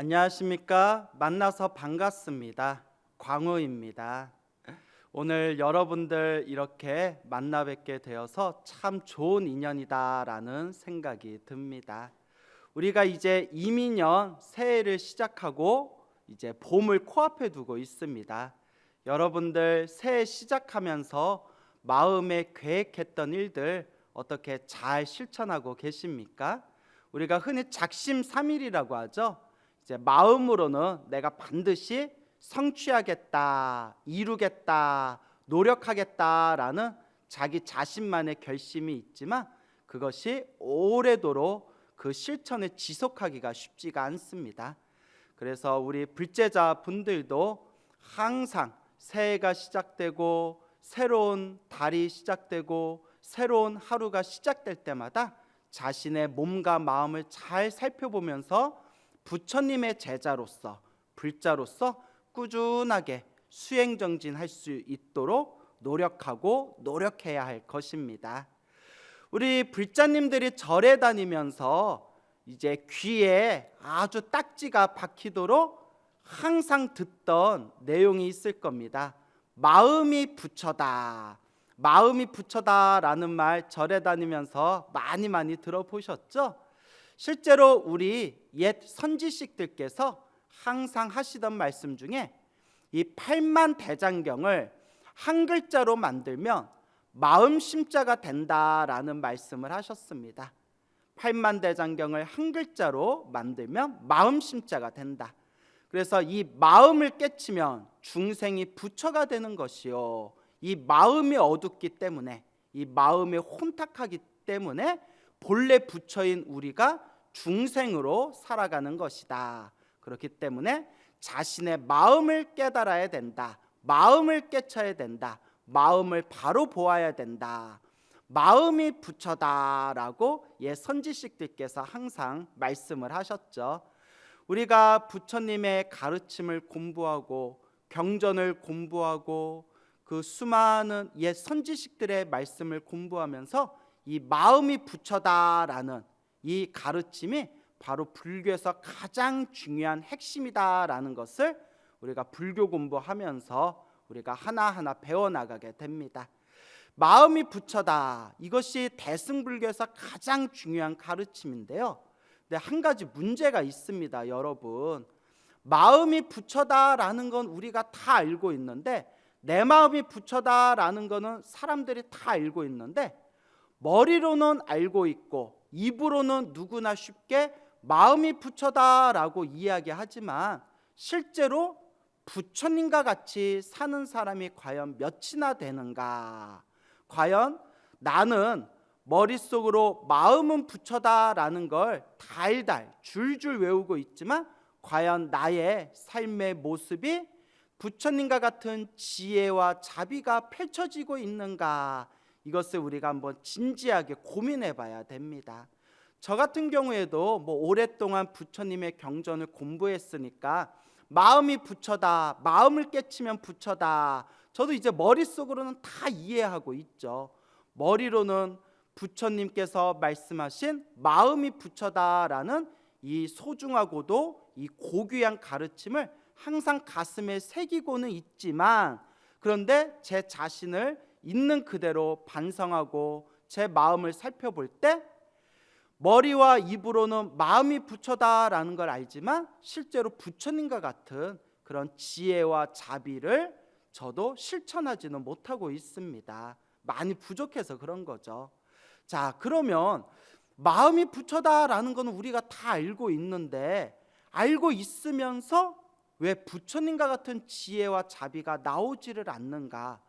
안녕하십니까? 만나서 반갑습니다. 광우입니다. 오늘 여러분들 이렇게 만나 뵙게 되어서 참 좋은 인연이다라는 생각이 듭니다. 우리가 이제 이민년 새해를 시작하고 이제 봄을 코앞에 두고 있습니다. 여러분들 새해 시작하면서 마음에 계획했던 일들 어떻게 잘 실천하고 계십니까? 우리가 흔히 작심삼일이라고 하죠. 이제 마음으로는 내가 반드시 성취하겠다, 이루겠다, 노력하겠다라는 자기 자신만의 결심이 있지만 그것이 오래도록 그 실천을 지속하기가 쉽지가 않습니다. 그래서 우리 불제자 분들도 항상 새해가 시작되고 새로운 달이 시작되고 새로운 하루가 시작될 때마다 자신의 몸과 마음을 잘 살펴보면서 부처님의 제자로서 불자로서 꾸준하게 수행정진할 수 있도록 노력하고 노력해야 할 것입니다. 우리 불자님들이 절에 다니면서 이제 귀에 아주 딱지가 박히도록 항상 듣던 내용이 있을 겁니다. 마음이 부처다. 마음이 부처다라는 말 절에 다니면서 많이 들어보셨죠? 실제로 우리 옛 선지식들께서 항상 하시던 말씀 중에 이 팔만대장경을 한 글자로 만들면 마음심자가 된다라는 말씀을 하셨습니다. 팔만대장경을 한 글자로 만들면 마음심자가 된다. 그래서 이 마음을 깨치면 중생이 부처가 되는 것이요, 이 마음이 어둡기 때문에, 이 마음이 혼탁하기 때문에 본래 부처인 우리가 중생으로 살아가는 것이다. 그렇기 때문에 자신의 마음을 깨달아야 된다. 마음을 깨쳐야 된다. 마음을 바로 보아야 된다. 마음이 부처다라고 예 선지식들께서 항상 말씀을 하셨죠. 우리가 부처님의 가르침을 공부하고 경전을 공부하고 그 수많은 옛 선지식들의 말씀을 공부하면서 이 마음이 부처다라는 이 가르침이 바로 불교에서 가장 중요한 핵심이다라는 것을 우리가 불교 공부하면서 우리가 하나하나 배워나가게 됩니다. 마음이 부처다, 이것이 대승불교에서 가장 중요한 가르침인데요. 근데 한 가지 문제가 있습니다, 여러분. 마음이 부처다라는 건 우리가 다 알고 있는데, 내 마음이 부처다라는 거는 사람들이 다 알고 있는데, 머리로는 알고 있고 입으로는 누구나 쉽게 마음이 부처다라고 이야기하지만 실제로 부처님과 같이 사는 사람이 과연 몇이나 되는가? 과연 나는 머릿속으로 마음은 부처다라는 걸 달달 줄줄 외우고 있지만 과연 나의 삶의 모습이 부처님과 같은 지혜와 자비가 펼쳐지고 있는가? 이것을 우리가 한번 진지하게 고민해 봐야 됩니다. 저 같은 경우에도 오랫동안 부처님의 경전을 공부했으니까 마음이 부처다, 마음을 깨치면 부처다, 저도 이제 머릿속으로는 다 이해하고 있죠. 머리로는 부처님께서 말씀하신 마음이 부처다라는 이 소중하고도 이 고귀한 가르침을 항상 가슴에 새기고는 있지만, 그런데 제 자신을 있는 그대로 반성하고 제 마음을 살펴볼 때 머리와 입으로는 마음이 부처다라는 걸 알지만 실제로 부처님과 같은 그런 지혜와 자비를 저도 실천하지는 못하고 있습니다. 많이 부족해서 그런 거죠. 자, 그러면 마음이 부처다라는 건 우리가 다 알고 있는데, 알고 있으면서 왜 부처님과 같은 지혜와 자비가 나오지를 않는가?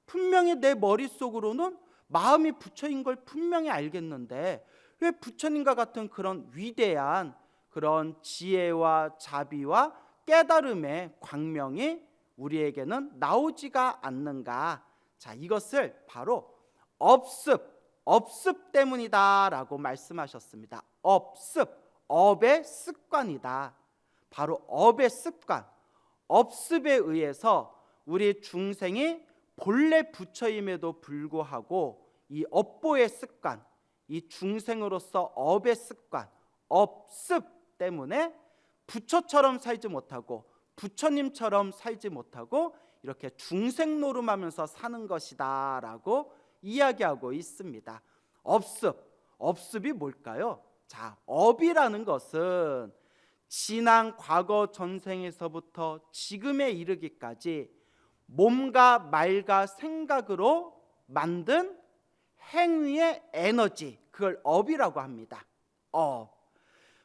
분명히 내 머릿속으로는 마음이 부처인 걸 분명히 알겠는데 왜 부처님과 같은 그런 위대한 그런 지혜와 자비와 깨달음의 광명이 우리에게는 나오지가 않는가? 자, 이것을 바로 업습 때문이다라고 말씀하셨습니다. 업의 습관이다. 바로 업의 습관, 업습에 의해서 우리 중생이 본래 부처임에도 불구하고 이 업보의 습관, 이 중생으로서 업의 습관, 업습 때문에 부처처럼 살지 못하고 부처님처럼 살지 못하고 이렇게 중생 노름하면서 사는 것이다 라고 이야기하고 있습니다. 업습이 뭘까요? 자, 업이라는 것은 지난 과거 전생에서부터 지금에 이르기까지 몸과 말과 생각으로 만든 행위의 에너지, 그걸 업이라고 합니다.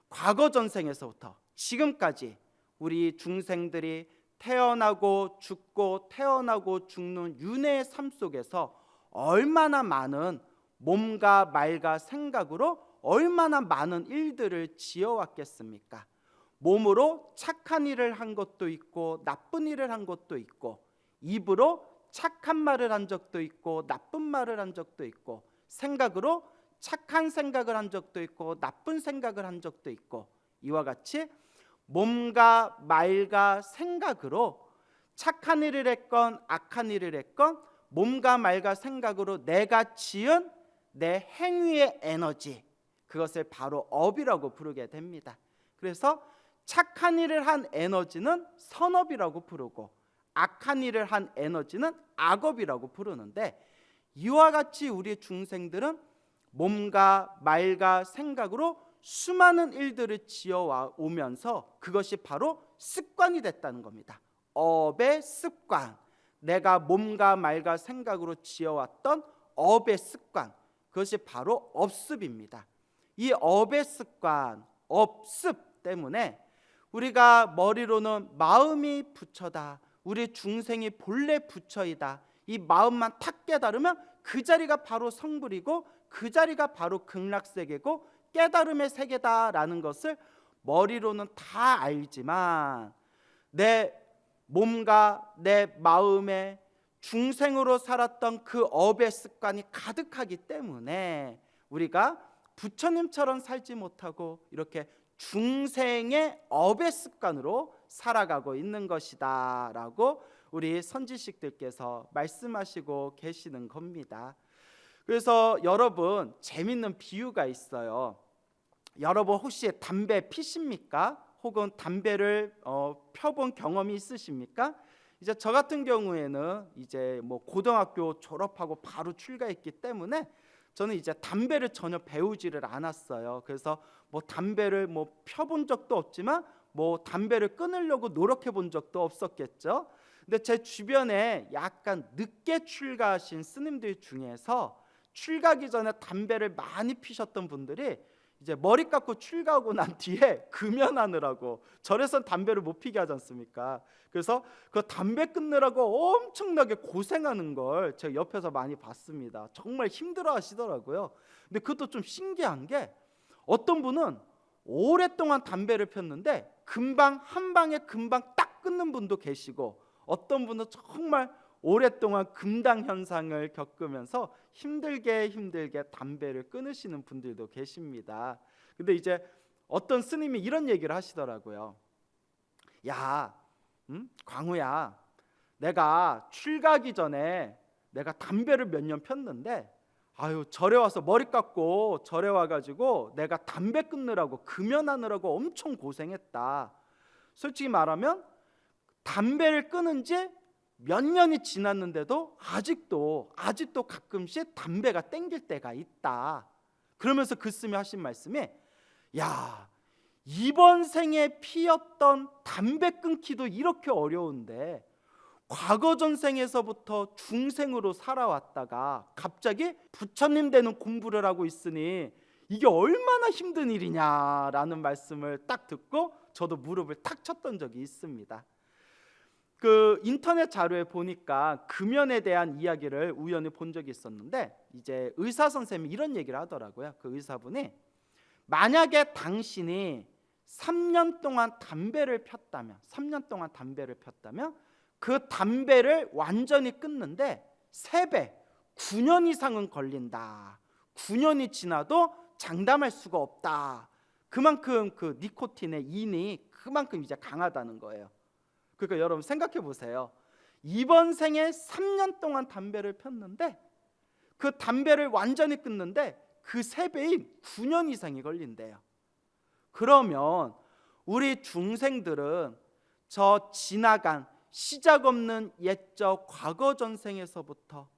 과거 전생에서부터 지금까지 우리 중생들이 태어나고 죽고 태어나고 죽는 윤회의 삶 속에서 얼마나 많은 몸과 말과 생각으로 얼마나 많은 일들을 지어왔겠습니까? 몸으로 착한 일을 한 것도 있고 나쁜 일을 한 것도 있고, 입으로 착한 말을 한 적도 있고 나쁜 말을 한 적도 있고, 생각으로 착한 생각을 한 적도 있고 나쁜 생각을 한 적도 있고, 이와 같이 몸과 말과 생각으로 착한 일을 했건 악한 일을 했건 몸과 말과 생각으로 내가 지은 내 행위의 에너지, 그것을 바로 업이라고 부르게 됩니다. 그래서 착한 일을 한 에너지는 선업이라고 부르고 악한 일을 한 에너지는 악업이라고 부르는데, 이와 같이 우리 중생들은 몸과 말과 생각으로 수많은 일들을 지어오면서 그것이 바로 습관이 됐다는 겁니다. 업의 습관, 내가 몸과 말과 생각으로 지어왔던 업의 습관, 그것이 바로 업습입니다. 이 업의 습관, 업습 때문에 우리가 머리로는 마음이 부처다, 우리 중생이 본래 부처이다, 이 마음만 탁 깨달으면 그 자리가 바로 성불이고 그 자리가 바로 극락세계고 깨달음의 세계다라는 것을 머리로는 다 알지만 내 몸과 내 마음에 중생으로 살았던 그 업의 습관이 가득하기 때문에 우리가 부처님처럼 살지 못하고 이렇게 중생의 업의 습관으로 살아가고 있는 것이다 라고 우리 선지식들께서 말씀하시고 계시는 겁니다. 그래서 여러분, 재밌는 비유가 있어요. 여러분 혹시 담배 피십니까? 혹은 담배를 펴본 경험이 있으십니까? 이제 저 같은 경우에는 이제 뭐 고등학교 졸업하고 바로 출가했기 때문에 저는 이제 담배를 전혀 배우지를 않았어요. 그래서 뭐 담배를 뭐 펴본 적도 없지만 뭐 담배를 끊으려고 노력해 본 적도 없었겠죠. 근데 제 주변에 약간 늦게 출가하신 스님들 중에서 출가하기 전에 담배를 많이 피셨던 분들이 이제 머리 깎고 출가하고 난 뒤에 금연하느라고 절에선 담배를 못 피게 하지 않습니까? 그래서 그 담배 끊느라고 엄청나게 고생하는 걸 제가 옆에서 많이 봤습니다. 정말 힘들어 하시더라고요. 근데 그것도 좀 신기한 게 어떤 분은 오랫동안 담배를 폈는데 금방 한 방에 금방 딱 끊는 분도 계시고, 어떤 분은 정말 오랫동안 금당 현상을 겪으면서 힘들게 담배를 끊으시는 분들도 계십니다. 근데 이제 어떤 스님이 이런 얘기를 하시더라고요. 야, 광우야, 내가 출가하기 전에 내가 담배를 몇 년 폈는데 절에 와서 머리 깎고 절에 와가지고 내가 담배 끊느라고 금연하느라고 엄청 고생했다. 솔직히 말하면 담배를 끊은 지 몇 년이 지났는데도 아직도 가끔씩 담배가 땡길 때가 있다. 그러면서 그 스님이 하신 말씀이, 야, 이번 생에 피었던 담배 끊기도 이렇게 어려운데 과거 전생에서부터 중생으로 살아왔다가 갑자기 부처님 되는 공부를 하고 있으니 이게 얼마나 힘든 일이냐라는 말씀을 딱 듣고 저도 무릎을 탁 쳤던 적이 있습니다. 그 인터넷 자료에 보니까 금연에 대한 이야기를 우연히 본 적이 있었는데, 이제 의사 선생님이 이런 얘기를 하더라고요. 그 의사분이, 만약에 당신이 3년 동안 담배를 폈다면 그 담배를 완전히 끊는데 3배, 9년 이상은 걸린다. 9년이 지나도 장담할 수가 없다. 그만큼 그 니코틴의 인이 그만큼 이제 강하다는 거예요. 그러니까 여러분 생각해 보세요. 이번 생에 3년 동안 담배를 폈는데 그 담배를 완전히 끊는데 그 3배인 9년 이상이 걸린대요. 그러면 우리 중생들은 저 지나간 시작 없는 옛적 과거 전생에서부터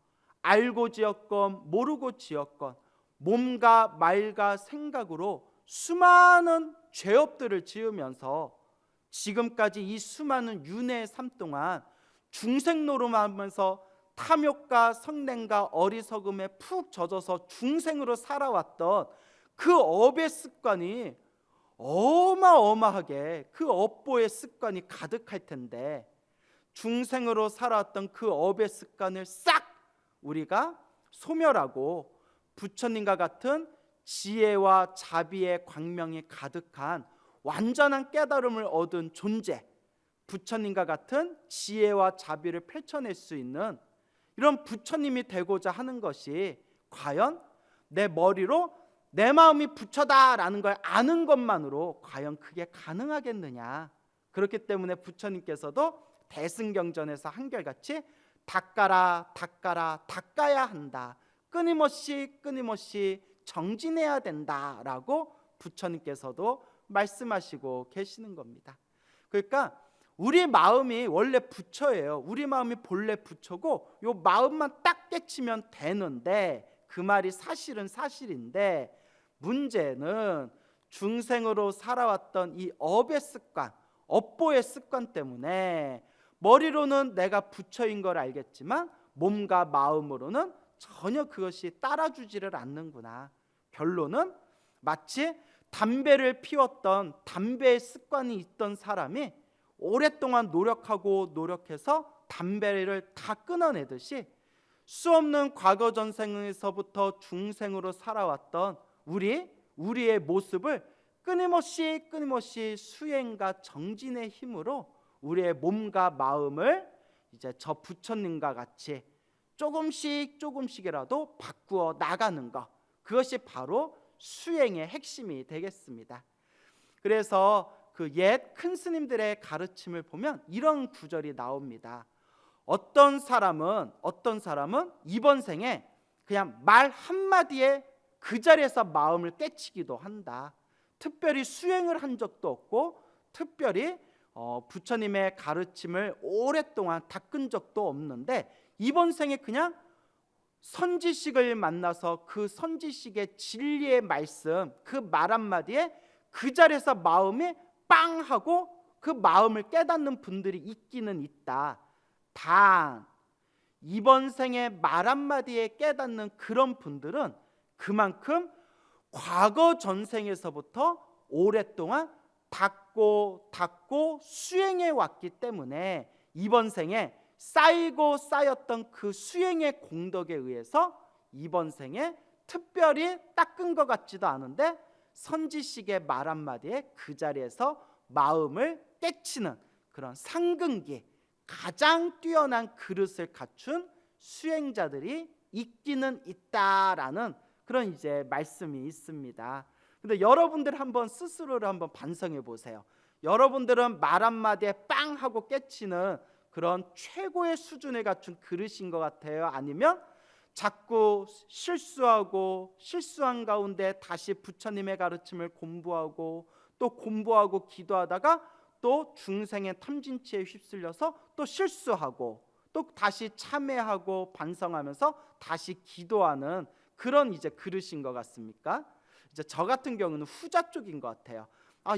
알고 지었건 모르고 지었건 몸과 말과 생각으로 수많은 죄업들을 지으면서 지금까지 이 수많은 윤회의 삶 동안 중생 노름하면서 탐욕과 성냄과 어리석음에 푹 젖어서 중생으로 살아왔던 그 업의 습관이 어마어마하게 그 업보의 습관이 가득할 텐데, 중생으로 살아왔던 그 업의 습관을 싹 우리가 소멸하고 부처님과 같은 지혜와 자비의 광명이 가득한 완전한 깨달음을 얻은 존재, 부처님과 같은 지혜와 자비를 펼쳐낼 수 있는 이런 부처님이 되고자 하는 것이 과연 내 머리로 내 마음이 부처다라는 걸 아는 것만으로 과연 그게 가능하겠느냐. 그렇기 때문에 부처님께서도 대승경전에서 한결같이 닦아라 닦아라 닦아야 한다, 끊임없이 정진해야 된다라고 부처님께서도 말씀하시고 계시는 겁니다. 그러니까 우리 마음이 원래 부처예요. 우리 마음이 본래 부처고 요 마음만 딱 깨치면 되는데, 그 말이 사실은 사실인데, 문제는 중생으로 살아왔던 이 업의 습관, 업보의 습관 때문에 머리로는 내가 부처인 걸 알겠지만 몸과 마음으로는 전혀 그것이 따라주지를 않는구나. 결론은 마치 담배를 피웠던 담배의 습관이 있던 사람이 오랫동안 노력해서 담배를 다 끊어내듯이 수없는 과거 전생에서부터 중생으로 살아왔던 우리의 모습을 끊임없이 수행과 정진의 힘으로 우리의 몸과 마음을 이제 저 부처님과 같이 조금씩이라도 바꾸어 나가는 것, 그것이 바로 수행의 핵심이 되겠습니다. 그래서 그 옛 큰 스님들의 가르침을 보면 이런 구절이 나옵니다. 어떤 사람은 이번 생에 그냥 말 한마디에 그 자리에서 마음을 깨치기도 한다. 특별히 수행을 한 적도 없고 특별히 부처님의 가르침을 오랫동안 닦은 적도 없는데, 이번 생에 그냥 선지식을 만나서 그 선지식의 진리의 말씀, 그 말 한마디에 그 자리에서 마음이 빵 하고 그 마음을 깨닫는 분들이 있기는 있다. 단 이번 생에 말 한마디에 깨닫는 그런 분들은 그만큼 과거 전생에서부터 오랫동안 닦고 수행해 왔기 때문에 이번 생에 쌓였던 그 수행의 공덕에 의해서 이번 생에 특별히 닦은 것 같지도 않은데 선지식의 말 한마디에 그 자리에서 마음을 깨치는 그런 상근기, 가장 뛰어난 그릇을 갖춘 수행자들이 있기는 있다라는 그런 이제 말씀이 있습니다. 근데 여러분들 한번 스스로를 한번 반성해 보세요. 여러분들은 말 한마디에 빵 하고 깨치는 그런 최고의 수준에 갖춘 그릇인 것 같아요? 아니면 자꾸 실수한 가운데 다시 부처님의 가르침을 공부하고 기도하다가 또 중생의 탐진치에 휩쓸려서 또 실수하고 또 다시 참회하고 반성하면서 다시 기도하는 그런 이제 그릇인 것 같습니까? 이제 저 같은 경우는 후자 쪽인 것 같아요.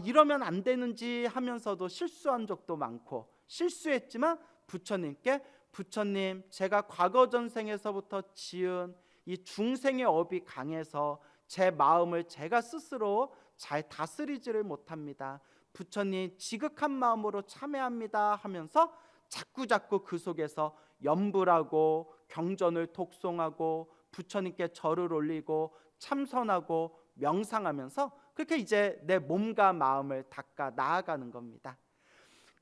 이러면 안 되는지 하면서도 실수한 적도 많고, 실수했지만 부처님, 제가 과거 전생에서부터 지은 이 중생의 업이 강해서 제 마음을 제가 스스로 잘 다스리지를 못합니다. 부처님, 지극한 마음으로 참회합니다 하면서 자꾸 그 속에서 염불하고 경전을 독송하고 부처님께 절을 올리고 참선하고 명상하면서 그렇게 이제 내 몸과 마음을 닦아 나아가는 겁니다.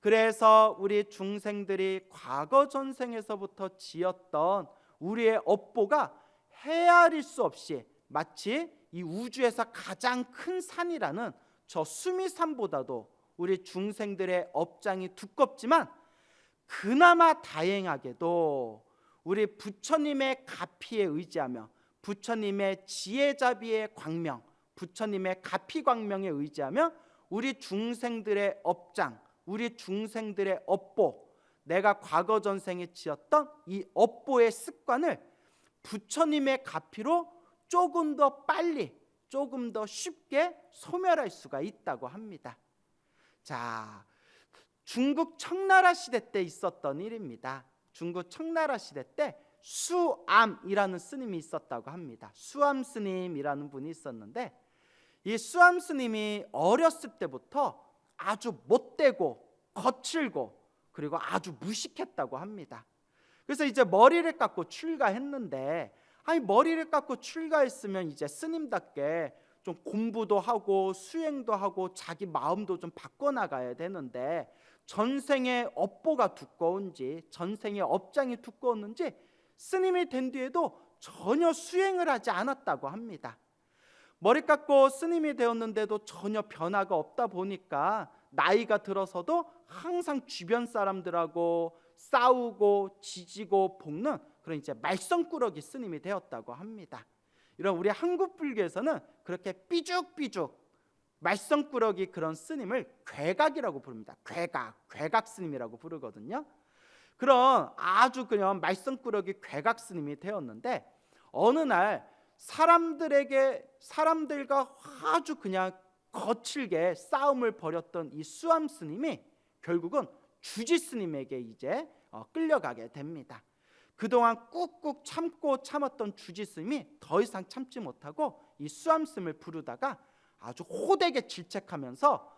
그래서 우리 중생들이 과거 전생에서부터 지었던 우리의 업보가 헤아릴 수 없이 마치 이 우주에서 가장 큰 산이라는 저 수미산보다도 우리 중생들의 업장이 두껍지만, 그나마 다행하게도 우리 부처님의 가피에 의지하며 부처님의 지혜자비의 광명, 부처님의 가피 광명에 의지하며 우리 중생들의 업장, 우리 중생들의 업보, 내가 과거 전생에 지었던 이 업보의 습관을 부처님의 가피로 조금 더 빨리, 조금 더 쉽게 소멸할 수가 있다고 합니다. 자, 중국 청나라 시대 때 있었던 일입니다. 중국 청나라 시대 때 수암이라는 스님이 있었다고 합니다. 수암 스님이라는 분이 있었는데, 이 수암 스님이 어렸을 때부터 아주 못되고 거칠고 그리고 아주 무식했다고 합니다. 그래서 이제 머리를 깎고 출가했는데, 아니 머리를 깎고 출가했으면 이제 스님답게 좀 공부도 하고 수행도 하고 자기 마음도 좀 바꿔나가야 되는데, 전생의 업보가 두꺼운지 전생의 업장이 두꺼웠는지 스님이 된 뒤에도 전혀 수행을 하지 않았다고 합니다. 머리 깎고 스님이 되었는데도 전혀 변화가 없다 보니까 나이가 들어서도 항상 주변 사람들하고 싸우고 지지고 볶는 그런 이제 말썽꾸러기 스님이 되었다고 합니다. 이런 우리 한국 불교에서는 그렇게 삐죽삐죽 말썽꾸러기 그런 스님을 괴각이라고 부릅니다. 괴각 스님이라고 부르거든요. 그런 아주 그냥 말썽꾸러기 괴각 스님이 되었는데, 어느 날 사람들과 아주 그냥 거칠게 싸움을 벌였던 이 수암 스님이 결국은 주지 스님에게 이제 끌려가게 됩니다. 그동안 꾹꾹 참았던 주지 스님이 더 이상 참지 못하고 이 수암 스님을 부르다가 아주 호되게 질책하면서,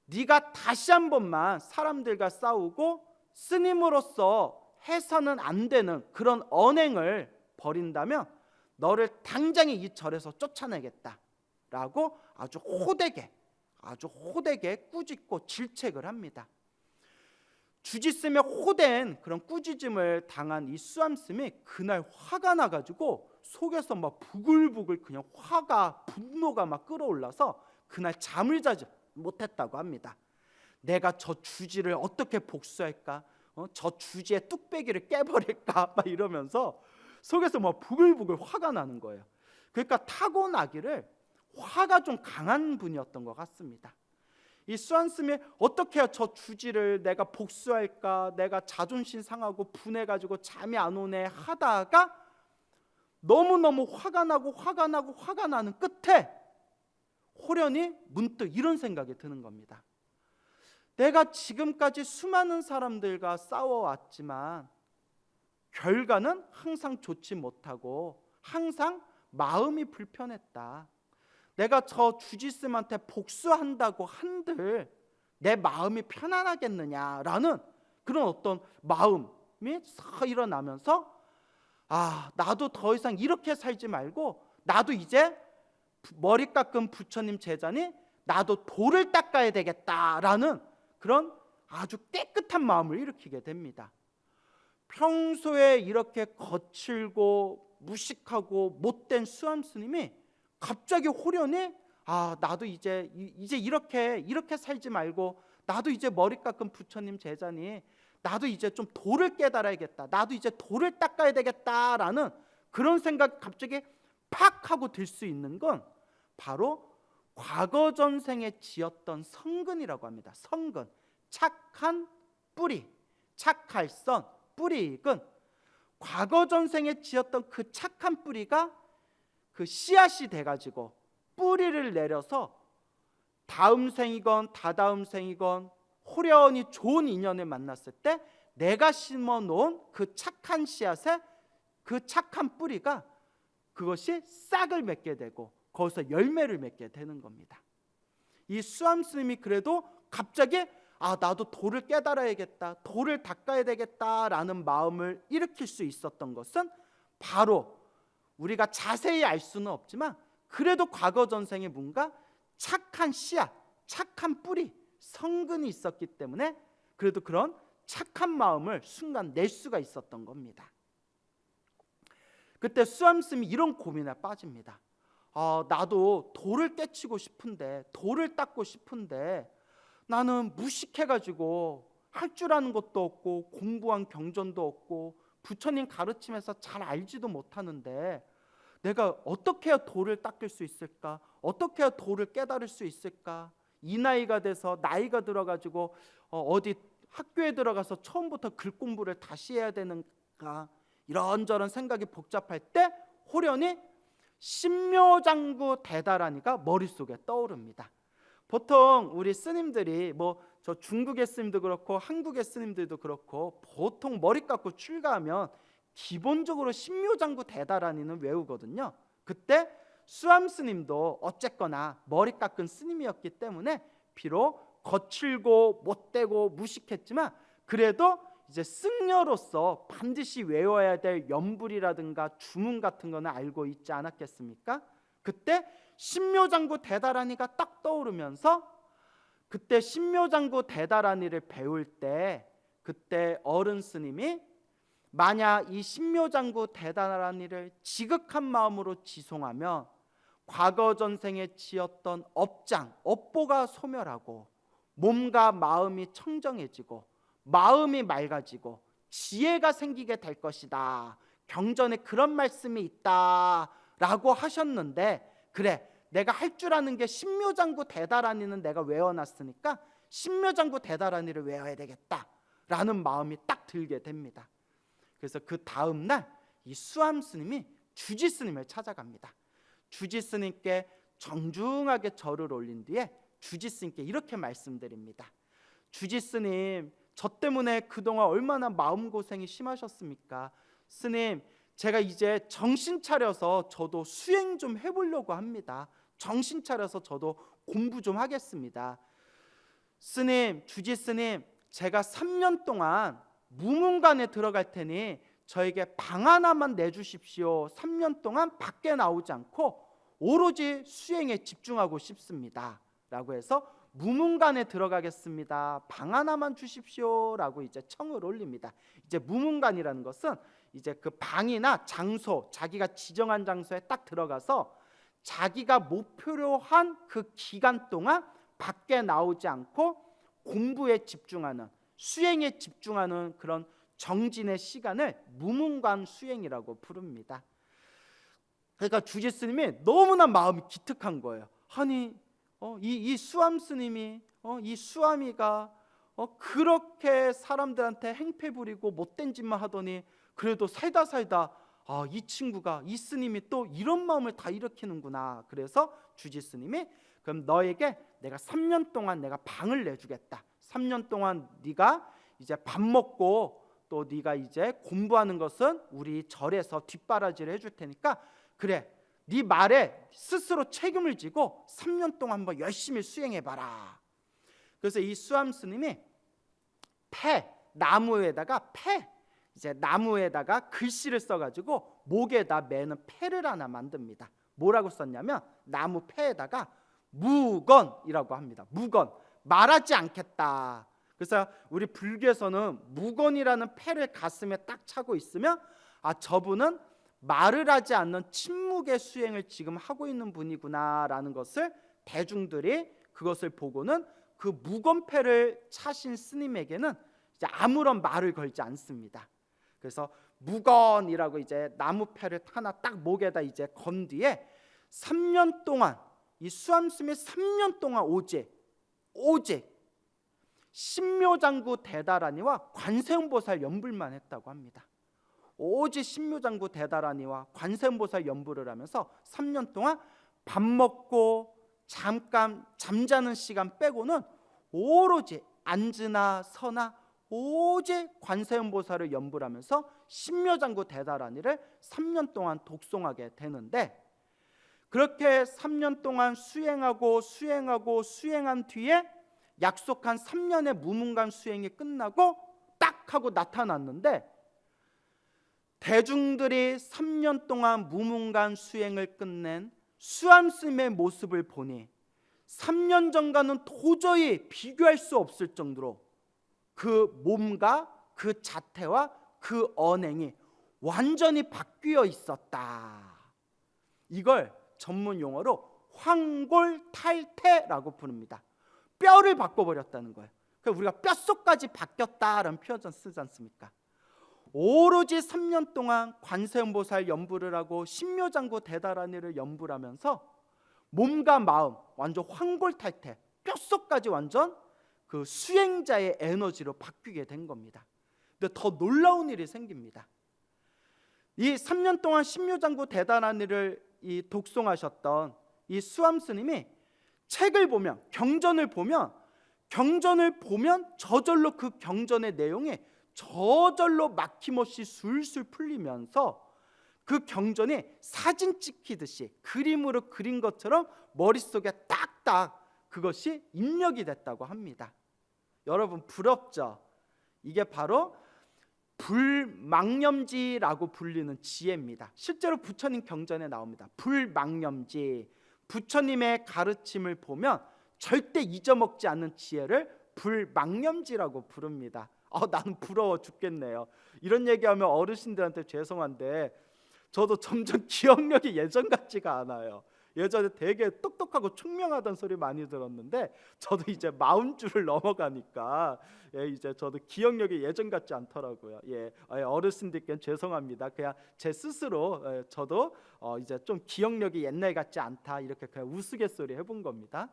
네가 다시 한 번만 사람들과 싸우고 스님으로서 해서는 안 되는 그런 언행을 벌인다면 너를 당장에 이 절에서 쫓아내겠다라고 아주 호되게 꾸짖고 질책을 합니다. 주지스님의 호된 그런 꾸짖음을 당한 이 수암스님이 그날 화가 나가지고 속에서 막 부글부글 그냥 분노가 막 끌어올라서 그날 잠을 자지 못했다고 합니다. 내가 저 주지를 어떻게 복수할까? 저 주지의 뚝배기를 깨버릴까? 막 이러면서 속에서 막 부글부글 화가 나는 거예요. 그러니까 타고나기를 화가 좀 강한 분이었던 것 같습니다. 이 수암스님이 어떻게 해야 저 주지를 내가 복수할까? 내가 자존심 상하고 분해가지고 잠이 안 오네 하다가 너무너무 화가 나는 끝에 호련히 문득 이런 생각이 드는 겁니다. 내가 지금까지 수많은 사람들과 싸워왔지만 결과는 항상 좋지 못하고 항상 마음이 불편했다. 내가 저 주지스님한테 복수한다고 한들 내 마음이 편안하겠느냐라는 그런 어떤 마음이 싹 일어나면서, 나도 더 이상 이렇게 살지 말고 나도 이제 머리 깎은 부처님 제자니 나도 돌을 닦아야 되겠다라는 그런 아주 깨끗한 마음을 일으키게 됩니다. 평소에 이렇게 거칠고 무식하고 못된 수암스님이 갑자기 호련히 나도 이제 이렇게 살지 말고 나도 이제 머리 깎은 부처님 제자니 나도 이제 좀 도를 깨달아야겠다, 나도 이제 도를 닦아야 되겠다라는 그런 생각 갑자기 팍 하고 들 수 있는 건 바로 과거 전생에 지었던 성근이라고 합니다. 성근, 착한 뿌리, 착할선, 뿌리익은 과거 전생에 지었던 그 착한 뿌리가 그 씨앗이 돼가지고 뿌리를 내려서 다음 생이건 다다음 생이건 호련히 좋은 인연을 만났을 때 내가 심어놓은 그 착한 씨앗에 그 착한 뿌리가 그것이 싹을 맺게 되고 거기서 열매를 맺게 되는 겁니다. 이 수암스님이 그래도 갑자기 나도 도를 깨달아야겠다, 도를 닦아야 되겠다라는 마음을 일으킬 수 있었던 것은 바로 우리가 자세히 알 수는 없지만 그래도 과거 전생에 뭔가 착한 씨앗, 착한 뿌리, 성근이 있었기 때문에 그래도 그런 착한 마음을 순간 낼 수가 있었던 겁니다. 그때 수암스님이 이런 고민에 빠집니다. 나도 도를 깨치고 싶은데, 도를 닦고 싶은데 나는 무식해가지고 할 줄 아는 것도 없고 공부한 경전도 없고 부처님 가르침에서 잘 알지도 못하는데 내가 어떻게 해야 도를 닦을 수 있을까? 어떻게 해야 도를 깨달을 수 있을까? 이 나이가 돼서 나이가 들어가지고 어디 학교에 들어가서 처음부터 글 공부를 다시 해야 되는가, 이런저런 생각이 복잡할 때 호련히 신묘장구 대다라니가 머릿속에 떠오릅니다. 보통 우리 스님들이 저 중국의 스님도 그렇고 한국의 스님들도 그렇고 보통 머리 깎고 출가하면 기본적으로 신묘장구 대다라니는 외우거든요. 그때 수암 스님도 어쨌거나 머리 깎은 스님이었기 때문에 비록 거칠고 못되고 무식했지만 그래도 이제 승려로서 반드시 외워야 될 연불이라든가 주문 같은 거는 알고 있지 않았겠습니까? 그때 신묘장구 대다라니가 딱 떠오르면서 그때 신묘장구 대다라니를 배울 때 그때 어른 스님이 만약 이 신묘장구 대다라니를 지극한 마음으로 지송하면 과거 전생에 지었던 업보가 소멸하고 몸과 마음이 청정해지고 마음이 맑아지고 지혜가 생기게 될 것이다. 경전에 그런 말씀이 있다라고 하셨는데, 그래, 내가 할 줄 아는 게 신묘장구 대다라니는 내가 외워놨으니까 신묘장구 대다라니를 외워야 되겠다라는 마음이 딱 들게 됩니다. 그래서 그 다음 날 이 수암 스님이 주지 스님을 찾아갑니다. 주지 스님께 정중하게 절을 올린 뒤에 주지 스님께 이렇게 말씀드립니다. 주지 스님, 저 때문에 그동안 얼마나 마음고생이 심하셨습니까? 스님, 제가 이제 정신 차려서 저도 수행 좀 해보려고 합니다. 정신 차려서 저도 공부 좀 하겠습니다. 스님, 주지 스님, 제가 3년 동안 무문관에 들어갈 테니 저에게 방 하나만 내주십시오. 3년 동안 밖에 나오지 않고 오로지 수행에 집중하고 싶습니다. 라고 해서 무문관에 들어가겠습니다. 방 하나만 주십시오. 라고 이제 청을 올립니다. 이제 무문관이라는 것은 이제 그 방이나 장소, 자기가 지정한 장소에 딱 들어가서 자기가 목표로 한 그 기간 동안 밖에 나오지 않고 공부에 집중하는, 수행에 집중하는 그런 정진의 시간을 무문관 수행이라고 부릅니다. 그러니까 주지 스님이 너무나 마음이 기특한 거예요. 아니 이 수암 스님이 이 수암이가 그렇게 사람들한테 행패 부리고 못된 짓만 하더니 그래도 살다 이 친구가, 이 스님이 또 이런 마음을 다 일으키는구나. 그래서 주지 스님이 그럼 너에게 내가 3년 동안 내가 방을 내주겠다. 3년 동안 네가 이제 밥 먹고 또 네가 이제 공부하는 것은 우리 절에서 뒷바라지를 해줄 테니까 그래, 네 말에 스스로 책임을 지고 3년 동안 한번 열심히 수행해봐라. 그래서 이 수암 스님이 나무에다가 글씨를 써가지고 목에다 매는 패를 하나 만듭니다. 뭐라고 썼냐면 나무 패에다가 무건이라고 합니다. 무건, 말하지 않겠다. 그래서 우리 불교에서는 무건이라는 패를 가슴에 딱 차고 있으면 저분은 말을 하지 않는 침묵의 수행을 지금 하고 있는 분이구나라는 것을 대중들이 그것을 보고는 그 무건패를 차신 스님에게는 이제 아무런 말을 걸지 않습니다. 그래서 무건이라고 이제 나무패를 하나 딱 목에다 이제 건 뒤에 3년 동안 이 수암 스님이 3년 동안 오직 신묘장구 대다라니와 관세음보살 연불만 했다고 합니다. 오직 신묘장구 대다라니와 관세음보살 연불을 하면서 3년 동안 밥 먹고 잠깐 잠자는 시간 빼고는 오로지 앉으나 서나 오직 관세음보살을 연불하면서 신묘장구 대다라니를 3년 동안 독송하게 되는데, 그렇게 3년 동안 수행한 뒤에 약속한 3년의 무문관 수행이 끝나고 딱 하고 나타났는데, 대중들이 3년 동안 무문관 수행을 끝낸 수암 스님의 모습을 보니 3년 전과는 도저히 비교할 수 없을 정도로 그 몸과 그 자태와 그 언행이 완전히 바뀌어 있었다. 이걸 전문 용어로 황골탈태라고 부릅니다. 뼈를 바꿔버렸다는 거예요. 그러니까 우리가 뼛속까지 바뀌었다라는 표현 쓰지 않습니까? 오로지 3년 동안 관세음보살 연불을 하고 신묘장구 대다라니를 연불하면서 몸과 마음 완전 황골탈태, 뼛속까지 완전 그 수행자의 에너지로 바뀌게 된 겁니다. 근데 더 놀라운 일이 생깁니다. 이 3년 동안 신묘장구 대단한 일을 독송하셨던 이 수암 스님이 책을 보면, 경전을 보면 저절로 그 경전의 내용이 저절로 막힘없이 술술 풀리면서 그 경전이 사진 찍히듯이 그림으로 그린 것처럼 머릿속에 딱딱 그것이 입력이 됐다고 합니다. 여러분 부럽죠? 이게 바로 불망념지라고 불리는 지혜입니다. 실제로 부처님 경전에 나옵니다. 불망념지, 부처님의 가르침을 보면 절대 잊어먹지 않는 지혜를 불망념지라고 부릅니다. 나는 부러워 죽겠네요. 이런 얘기하면 어르신들한테 죄송한데 저도 점점 기억력이 예전 같지가 않아요. 예전에 되게 똑똑하고 총명하던 소리 많이 들었는데 저도 이제 40줄을 넘어가니까 이제 저도 기억력이 예전 같지 않더라고요. 어르신들께는 죄송합니다. 그냥 제 스스로 저도 이제 좀 기억력이 옛날 같지 않다 이렇게 그냥 우스갯소리 해본 겁니다.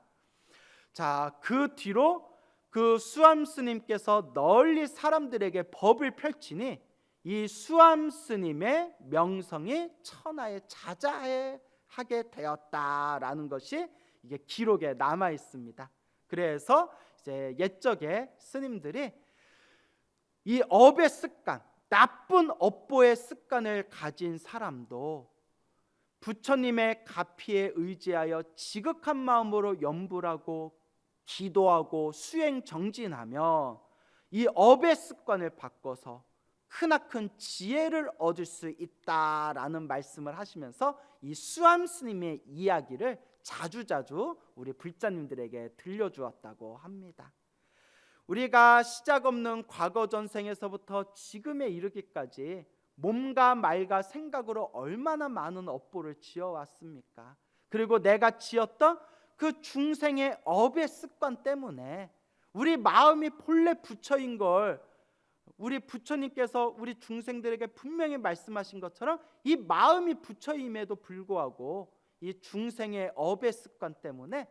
자, 그 뒤로 그 수암 스님께서 널리 사람들에게 법을 펼치니 이 수암 스님의 명성이 천하에 자자하게 되었다라는 것이 이게 기록에 남아 있습니다. 그래서 이제 옛적에 스님들이 이 업의 습관, 나쁜 업보의 습관을 가진 사람도 부처님의 가피에 의지하여 지극한 마음으로 염불하고 기도하고 수행 정진하며 이 업의 습관을 바꿔서 크나큰 지혜를 얻을 수 있다라는 말씀을 하시면서 이 수암 스님의 이야기를 자주자주 우리 불자님들에게 들려주었다고 합니다. 우리가 시작 없는 과거 전생에서부터 지금에 이르기까지 몸과 말과 생각으로 얼마나 많은 업보를 지어왔습니까? 그리고 내가 지었던 그 중생의 업의 습관 때문에 우리 마음이 본래 부처인 걸 우리 부처님께서 우리 중생들에게 분명히 말씀하신 것처럼 이 마음이 부처임에도 불구하고 이 중생의 업의 습관 때문에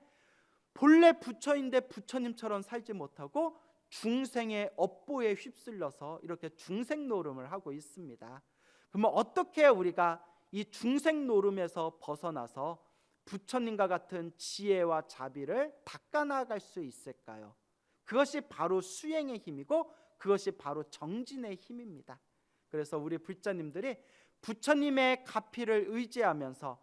본래 부처인데 부처님처럼 살지 못하고 중생의 업보에 휩쓸려서 이렇게 중생 노름을 하고 있습니다. 그러면 어떻게 우리가 이 중생 노름에서 벗어나서 부처님과 같은 지혜와 자비를 닦아나갈 수 있을까요? 그것이 바로 수행의 힘이고 그것이 바로 정진의 힘입니다. 그래서 우리 불자님들이 부처님의 가피를 의지하면서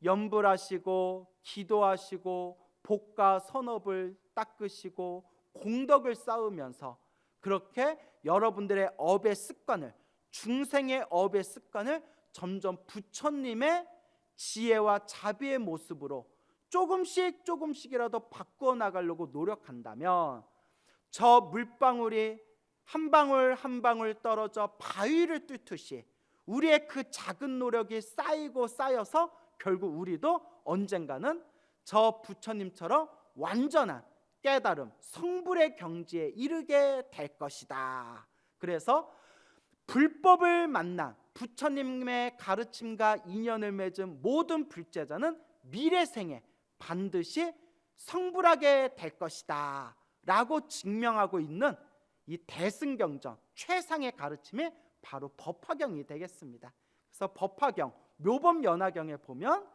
염불하시고 기도하시고 복과 선업을 닦으시고 공덕을 쌓으면서 그렇게 여러분들의 업의 습관을, 중생의 업의 습관을 점점 부처님의 지혜와 자비의 모습으로 조금씩이라도 바꾸어 나가려고 노력한다면 저 물방울이 한 방울 한 방울 떨어져 바위를 뚫듯이 우리의 그 작은 노력이 쌓이고 쌓여서 결국 우리도 언젠가는 저 부처님처럼 완전한 깨달음, 성불의 경지에 이르게 될 것이다. 그래서 불법을 만난 부처님의 가르침과 인연을 맺은 모든 불제자는 미래생에 반드시 성불하게 될 것이다 라고 증명하고 있는 이 대승경전 최상의 가르침이 바로 법화경이 되겠습니다. 그래서 법화경, 묘법연화경에 보면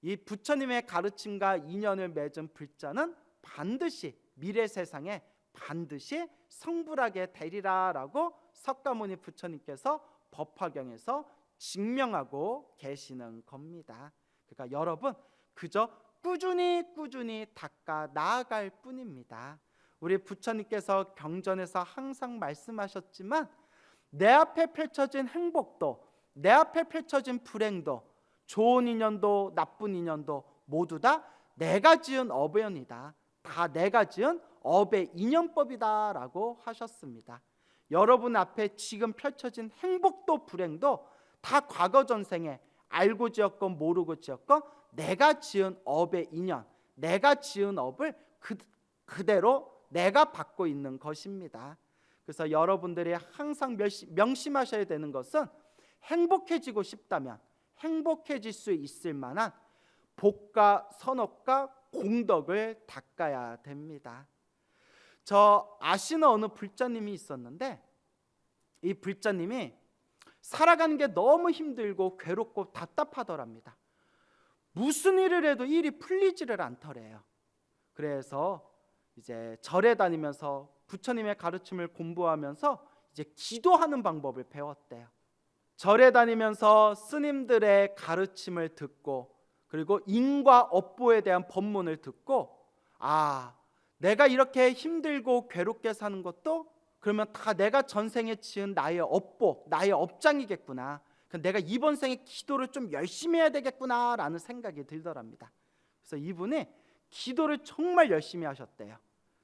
이 부처님의 가르침과 인연을 맺은 불자는 반드시 미래 세상에 반드시 성불하게 되리라라고 석가모니 부처님께서 법화경에서 증명하고 계시는 겁니다. 그러니까 여러분 그저 꾸준히 닦아 나아갈 뿐입니다. 우리 부처님께서 경전에서 항상 말씀하셨지만 내 앞에 펼쳐진 행복도 내 앞에 펼쳐진 불행도 좋은 인연도 나쁜 인연도 모두 다 내가 지은 업연이다. 다 내가 지은 업의 인연법이다 라고 하셨습니다. 여러분 앞에 지금 펼쳐진 행복도 불행도 다 과거 전생에 알고 지었건 모르고 지었건 내가 지은 업의 인연, 내가 지은 업을 그대로 내가 받고 있는 것입니다. 그래서 여러분들이 항상 명심하셔야 되는 것은 행복해지고 싶다면 행복해질 수 있을 만한 복과 선업과 공덕을 닦아야 됩니다. 저 아시는 어느 불자님이 있었는데, 이 불자님이 살아가는 게 너무 힘들고 괴롭고 답답하더랍니다. 무슨 일을 해도 일이 풀리지를 않더래요. 그래서 이제 절에 다니면서 부처님의 가르침을 공부하면서 이제 기도하는 방법을 배웠대요. 절에 다니면서 스님들의 가르침을 듣고, 그리고 인과 업보에 대한 법문을 듣고, 내가 이렇게 힘들고 괴롭게 사는 것도 그러면 다 내가 전생에 지은 나의 업보, 나의 업장이겠구나. 내가 이번 생에 기도를 좀 열심히 해야 되겠구나라는 생각이 들더랍니다. 그래서 이분이 기도를 정말 열심히 하셨대요.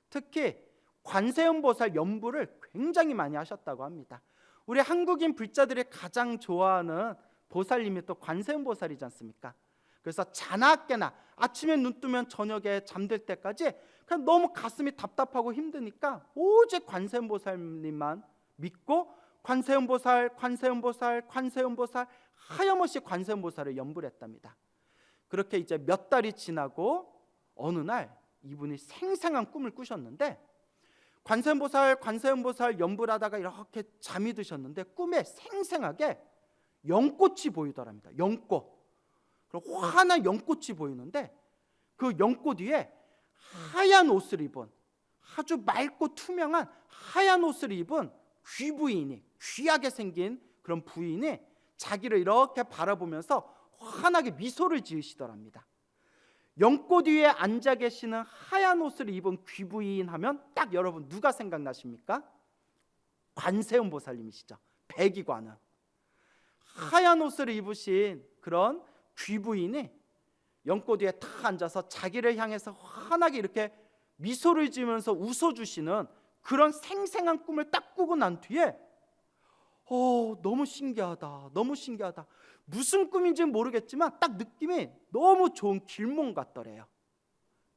특히 관세음보살 연부를 굉장히 많이 하셨다고 합니다. 우리 한국인 불자들이 가장 좋아하는 보살님이 또 관세음보살이지 않습니까? 그래서 자나 깨나 아침에 눈 뜨면 저녁에 잠들 때까지 그냥 너무 가슴이 답답하고 힘드니까 오직 관세음보살님만 믿고 관세음보살, 관세음보살, 관세음보살, 하염없이 관세음보살을 연부를 했답니다. 그렇게 이제 몇 달이 지나고 어느 날 이분이 생생한 꿈을 꾸셨는데, 관세음보살 연부를 하다가 이렇게 잠이 드셨는데 꿈에 생생하게 연꽃이 보이더랍니다. 연꽃. 그리고 환한 연꽃이 보이는데 그 연꽃 위에 하얀 옷을 입은, 아주 맑고 투명한 하얀 옷을 입은 귀부인이, 귀하게 생긴 그런 부인이 자기를 이렇게 바라보면서 환하게 미소를 지으시더랍니다. 연꽃 위에 앉아 계시는 하얀 옷을 입은 귀부인 하면 딱 여러분 누가 생각나십니까? 관세음보살님이시죠. 백이관은. 하얀 옷을 입으신 그런 귀부인이 연꽃 위에 탁 앉아서 자기를 향해서 환하게 이렇게 미소를 지으면서 웃어주시는 그런 생생한 꿈을 딱 꾸고 난 뒤에 너무 신기하다, 너무 신기하다. 무슨 꿈인지는 모르겠지만 딱 느낌이 너무 좋은 길몽 같더래요.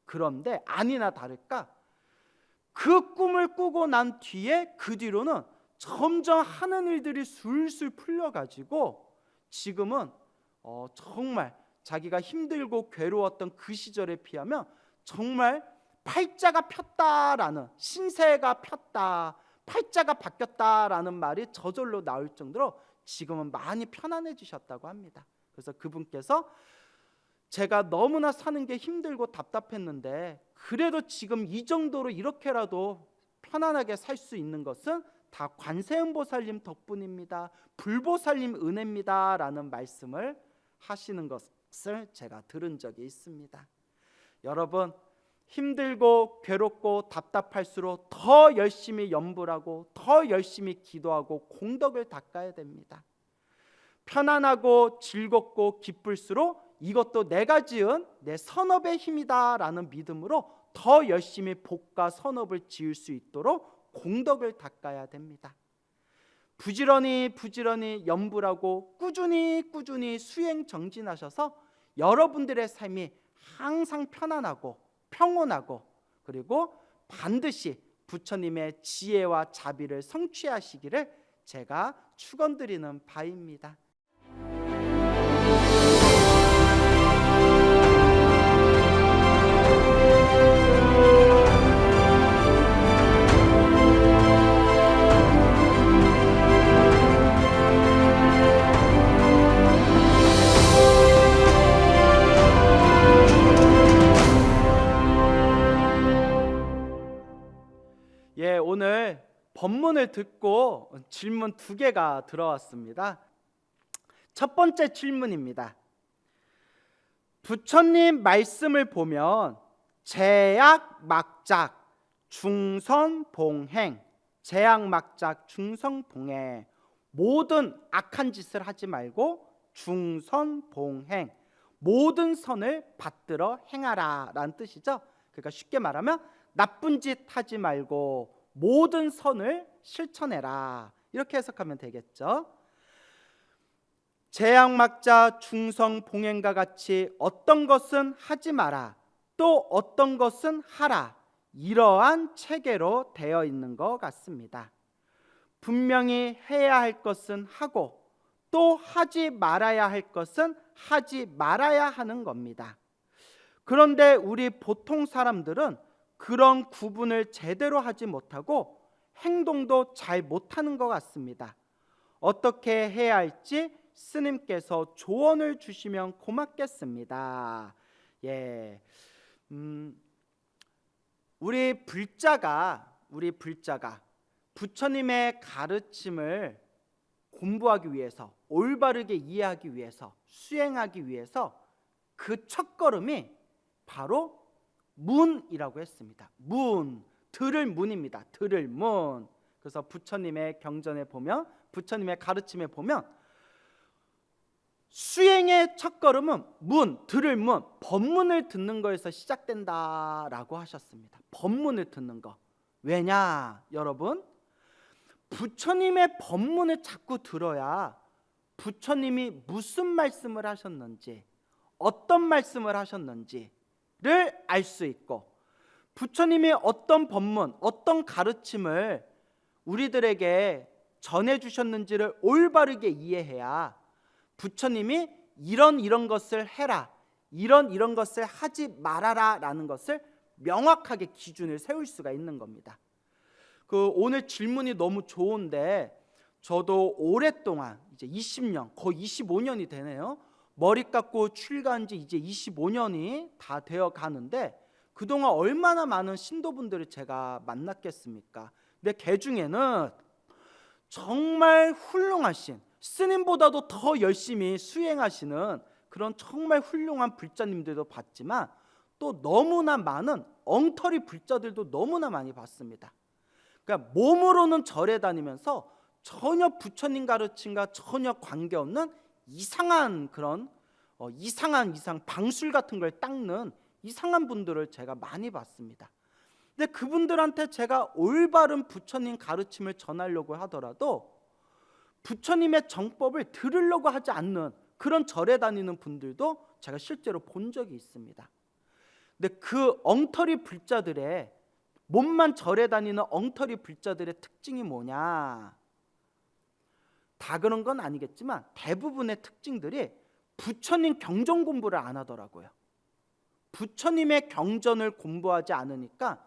그런데 아니나 다를까 그 꿈을 꾸고 난 뒤에 그 뒤로는 점점 하는 일들이 술술 풀려가지고 지금은 정말 자기가 힘들고 괴로웠던 그 시절에 비하면 정말 팔자가 폈다라는, 신세가 폈다, 팔자가 바뀌었다라는 말이 저절로 나올 정도로 지금은 많이 편안해지셨다고 합니다. 그래서 그분께서 제가 너무나 사는 게 힘들고 답답했는데 그래도 지금 이 정도로 이렇게라도 편안하게 살 수 있는 것은 다 관세음보살님 덕분입니다, 불보살님 은혜입니다 라는 말씀을 하시는 것을 제가 들은 적이 있습니다. 여러분, 힘들고 괴롭고 답답할수록 더 열심히 연불하고 더 열심히 기도하고 공덕을 닦아야 됩니다. 편안하고 즐겁고 기쁠수록 이것도 내가 지은 내 선업의 힘이다 라는 믿음으로 더 열심히 복과 선업을 지을 수 있도록 공덕을 닦아야 됩니다. 부지런히 연불하고 꾸준히 수행 정진하셔서 여러분들의 삶이 항상 편안하고 평온하고, 그리고 반드시 부처님의 지혜와 자비를 성취하시기를 제가 축원드리는 바입니다. 오늘 법문을 듣고 질문 2개가 들어왔습니다. 첫 번째 질문입니다. 부처님 말씀을 보면 제약 막작 중선 봉행, 제약 막작 중선 봉행, 모든 악한 짓을 하지 말고 중선 봉행, 모든 선을 받들어 행하라 라는 뜻이죠. 그러니까 쉽게 말하면 나쁜 짓 하지 말고 모든 선을 실천해라, 이렇게 해석하면 되겠죠. 제약막자 중성 봉행과 같이 어떤 것은 하지 마라, 또 어떤 것은 하라, 이러한 체계로 되어 있는 것 같습니다. 분명히 해야 할 것은 하고 또 하지 말아야 할 것은 하지 말아야 하는 겁니다. 그런데 우리 보통 사람들은 그런 구분을 제대로 하지 못하고 행동도 잘 못하는 것 같습니다. 어떻게 해야 할지 스님께서 조언을 주시면 고맙겠습니다. 예, 우리 불자가 부처님의 가르침을 공부하기 위해서, 올바르게 이해하기 위해서, 수행하기 위해서 그 첫걸음이 바로 문이라고 했습니다. 문, 들을 문입니다. 들을 문. 그래서 부처님의 경전에 보면, 부처님의 가르침에 보면 수행의 첫걸음은 문, 들을 문, 법문을 듣는 거에서 시작된다라고 하셨습니다. 법문을 듣는 거. 왜냐, 여러분? 부처님의 법문을 자꾸 들어야 부처님이 무슨 말씀을 하셨는지, 어떤 말씀을 하셨는지를 알 수 있고, 부처님이 어떤 법문, 어떤 가르침을 우리들에게 전해주셨는지를 올바르게 이해해야 부처님이 이런 것을 해라, 이런 것을 하지 말아라 라는 것을 명확하게 기준을 세울 수가 있는 겁니다. 오늘 질문이 너무 좋은데, 저도 오랫동안 이제 20년, 거의 25년이 되네요. 머리 깎고 출가한 지 이제 25년이 다 되어 가는데, 그동안 얼마나 많은 신도분들을 제가 만났겠습니까? 근데 그 중에는 정말 훌륭하신, 스님보다도 더 열심히 수행하시는 그런 정말 훌륭한 불자님들도 봤지만, 또 너무나 많은 엉터리 불자들도 너무나 많이 봤습니다. 그러니까 몸으로는 절에 다니면서 전혀 부처님 가르침과 전혀 관계없는 이상한 그런 이상 방술 같은 걸 닦는 이상한 분들을 제가 많이 봤습니다. 근데 그분들한테 제가 올바른 부처님 가르침을 전하려고 하더라도 부처님의 정법을 들으려고 하지 않는 그런 절에 다니는 분들도 제가 실제로 본 적이 있습니다. 근데 그 엉터리 불자들의, 몸만 절에 다니는 엉터리 불자들의 특징이 뭐냐? 다 그런 건 아니겠지만 대부분의 특징들이 부처님 경전 공부를 안 하더라고요. 부처님의 경전을 공부하지 않으니까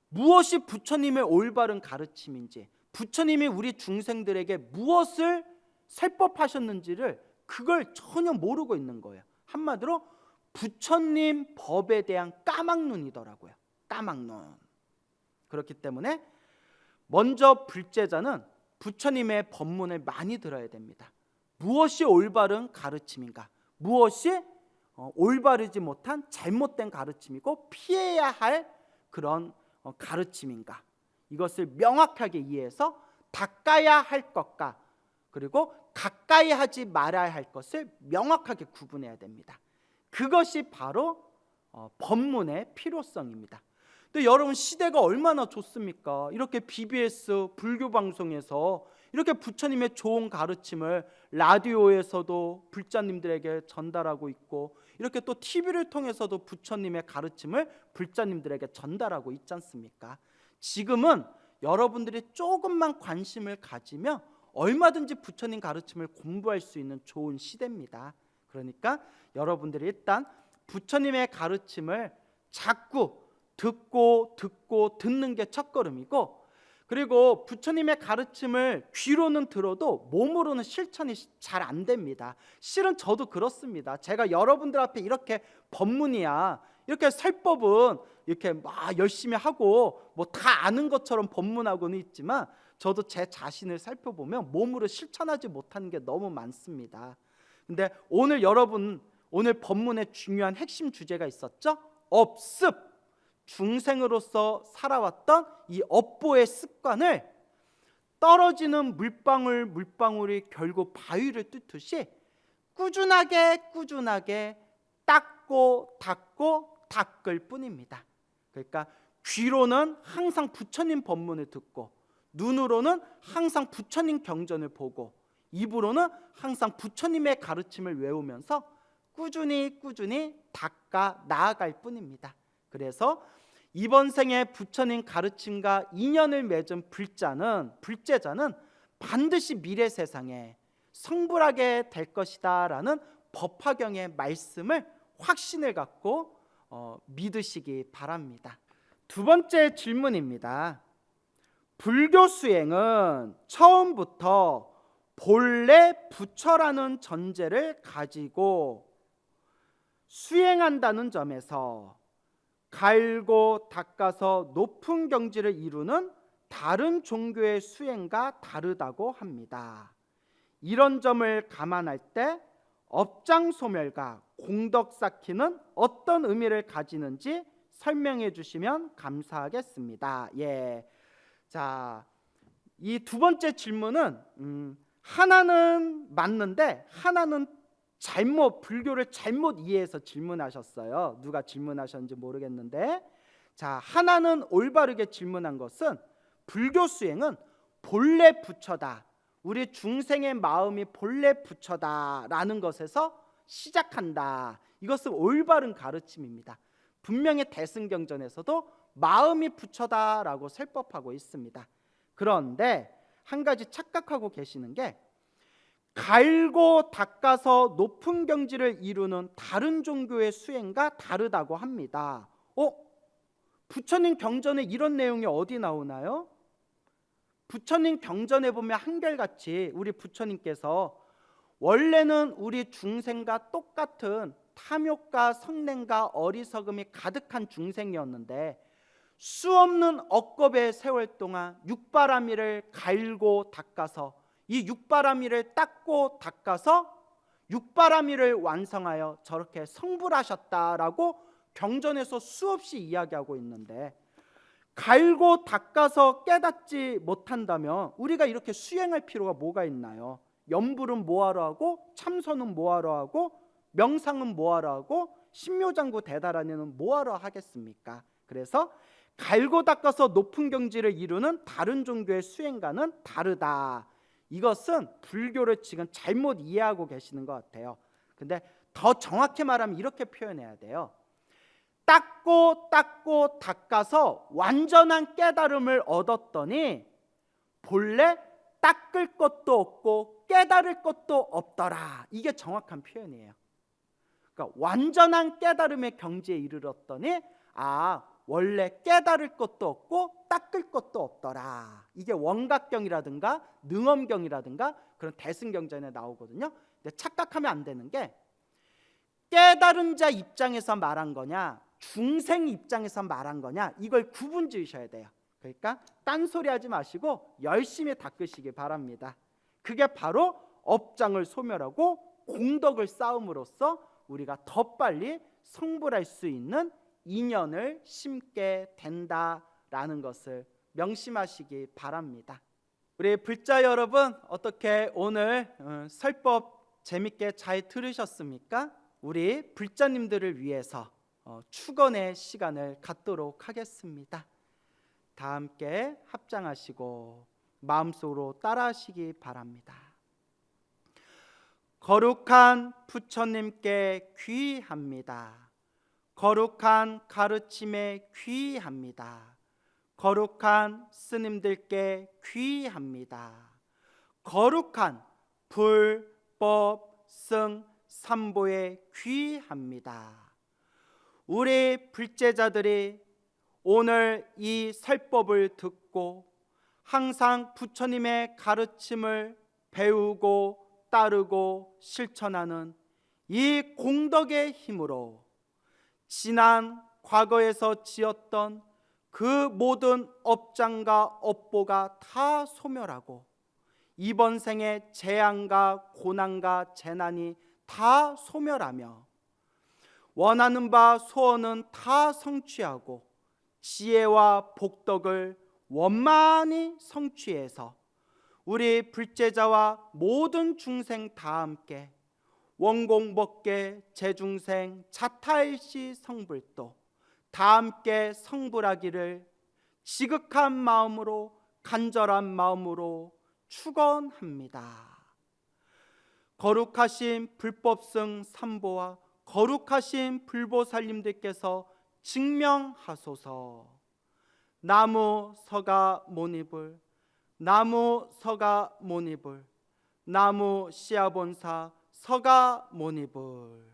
무엇이 부처님의 올바른 가르침인지, 부처님이 우리 중생들에게 무엇을 설법하셨는지를 그걸 전혀 모르고 있는 거예요. 한마디로 부처님 법에 대한 까막눈이더라고요. 까막눈. 그렇기 때문에 먼저 불제자는 부처님의 법문을 많이 들어야 됩니다. 무엇이 올바른 가르침인가, 무엇이 올바르지 못한 잘못된 가르침이고 피해야 할 그런 가르침인가, 이것을 명확하게 이해해서 닦아야 할 것과 그리고 가까이 하지 말아야 할 것을 명확하게 구분해야 됩니다. 그것이 바로 법문의 필요성입니다. 근데 여러분, 시대가 얼마나 좋습니까? 이렇게 BBS 불교 방송에서 이렇게 부처님의 좋은 가르침을 라디오에서도 불자님들에게 전달하고 있고, 이렇게 또 TV를 통해서도 부처님의 가르침을 불자님들에게 전달하고 있지 않습니까? 지금은 여러분들이 조금만 관심을 가지면 얼마든지 부처님 가르침을 공부할 수 있는 좋은 시대입니다. 그러니까 여러분들이 일단 부처님의 가르침을 자꾸 듣고 듣는 게 첫걸음이고, 그리고 부처님의 가르침을 귀로는 들어도 몸으로는 실천이 잘 안 됩니다. 실은 저도 그렇습니다. 제가 여러분들 앞에 이렇게 법문이야, 이렇게 설법은 이렇게 막 열심히 하고 뭐 다 아는 것처럼 법문하고는 있지만, 저도 제 자신을 살펴보면 몸으로 실천하지 못하는 게 너무 많습니다. 근데 오늘 여러분, 오늘 법문의 중요한 핵심 주제가 있었죠? 업습. 중생으로서 살아왔던 이 업보의 습관을 떨어지는 물방울이 결국 바위를 뚫듯이 꾸준하게 닦고 닦을 뿐입니다. 그러니까 귀로는 항상 부처님 법문을 듣고, 눈으로는 항상 부처님 경전을 보고, 입으로는 항상 부처님의 가르침을 외우면서 꾸준히 닦아 나아갈 뿐입니다. 그래서 이번 생에 부처님 가르침과 인연을 맺은 불제자는 반드시 미래 세상에 성불하게 될 것이다 라는 법화경의 말씀을 확신을 갖고 믿으시기 바랍니다. 두 번째 질문입니다. 불교 수행은 처음부터 본래 부처라는 전제를 가지고 수행한다는 점에서 갈고 닦아서 높은 경지를 이루는 다른 종교의 수행과 다르다고 합니다. 이런 점을 감안할 때 업장 소멸과 공덕 쌓기는 어떤 의미를 가지는지 설명해 주시면 감사하겠습니다. 자, 이 두 번째 질문은 하나는 맞는데 하나는 불교를 잘못 이해해서 질문하셨어요. 누가 질문하셨는지 모르겠는데, 자, 하나는 올바르게 질문한 것은 불교 수행은 본래 부처다, 우리 중생의 마음이 본래 부처다라는 것에서 시작한다. 이것은 올바른 가르침입니다. 분명히 대승경전에서도 마음이 부처다라고 설법하고 있습니다. 그런데 한 가지 착각하고 계시는 게, 갈고 닦아서 높은 경지를 이루는 다른 종교의 수행과 다르다고 합니다. 부처님 경전에 이런 내용이 어디 나오나요? 부처님 경전에 보면 한결같이 우리 부처님께서 원래는 우리 중생과 똑같은 탐욕과 성냄과 어리석음이 가득한 중생이었는데 수없는 억겁의 세월 동안 육바라밀을 갈고 닦아서 이 육바라밀을 닦고 닦아서 육바라밀을 완성하여 저렇게 성불하셨다라고 경전에서 수없이 이야기하고 있는데, 갈고 닦아서 깨닫지 못한다면 우리가 이렇게 수행할 필요가 뭐가 있나요? 염불은 뭐하러 하고, 참선은 뭐하러 하고, 명상은 뭐하러 하고, 신묘장구 대다라니는 뭐하러 하겠습니까? 그래서 갈고 닦아서 높은 경지를 이루는 다른 종교의 수행과는 다르다. 이것은 불교를 지금 잘못 이해하고 계시는 것 같아요. 근데 더 정확히 말하면 이렇게 표현해야 돼요. 닦고 닦아서 완전한 깨달음을 얻었더니 본래 닦을 것도 없고 깨달을 것도 없더라. 이게 정확한 표현이에요. 그러니까 완전한 깨달음의 경지에 이르렀더니 원래 깨달을 것도 없고 닦을 것도 없더라. 이게 원각경이라든가 능엄경이라든가 그런 대승경전에 나오거든요. 근데 착각하면 안 되는 게, 깨달은 자 입장에서 말한 거냐 중생 입장에서 말한 거냐, 이걸 구분 지으셔야 돼요. 그러니까 딴소리 하지 마시고 열심히 닦으시기 바랍니다. 그게 바로 업장을 소멸하고 공덕을 쌓음으로써 우리가 더 빨리 성불할 수 있는 인연을 심게 된다라는 것을 명심하시기 바랍니다. 우리 불자 여러분, 어떻게 오늘 설법 재밌게 잘 들으셨습니까? 우리 불자님들을 위해서 축원의 시간을 갖도록 하겠습니다. 다 함께 합장하시고 마음속으로 따라하시기 바랍니다. 거룩한 부처님께 귀의합니다. 거룩한 가르침에 귀의합니다. 거룩한 스님들께 귀의합니다. 거룩한 불법 승 삼보에 귀의합니다. 우리 불제자들이 오늘 이 설법을 듣고 항상 부처님의 가르침을 배우고 따르고 실천하는 이 공덕의 힘으로 지난 과거에서 지었던 그 모든 업장과 업보가 다 소멸하고 이번 생의 재앙과 고난과 재난이 다 소멸하며 원하는 바 소원은 다 성취하고 지혜와 복덕을 원만히 성취해서 우리 불제자와 모든 중생 다 함께 원공법계 제중생 자타일시 성불도 다 함께 성불하기를 지극한 마음으로 간절한 마음으로 축원합니다. 거룩하신 불법승 삼보와 거룩하신 불보살님들께서 증명하소서. 나무 서가 모니불, 나무 서가 모니불, 나무 시아본사 서가 모니불.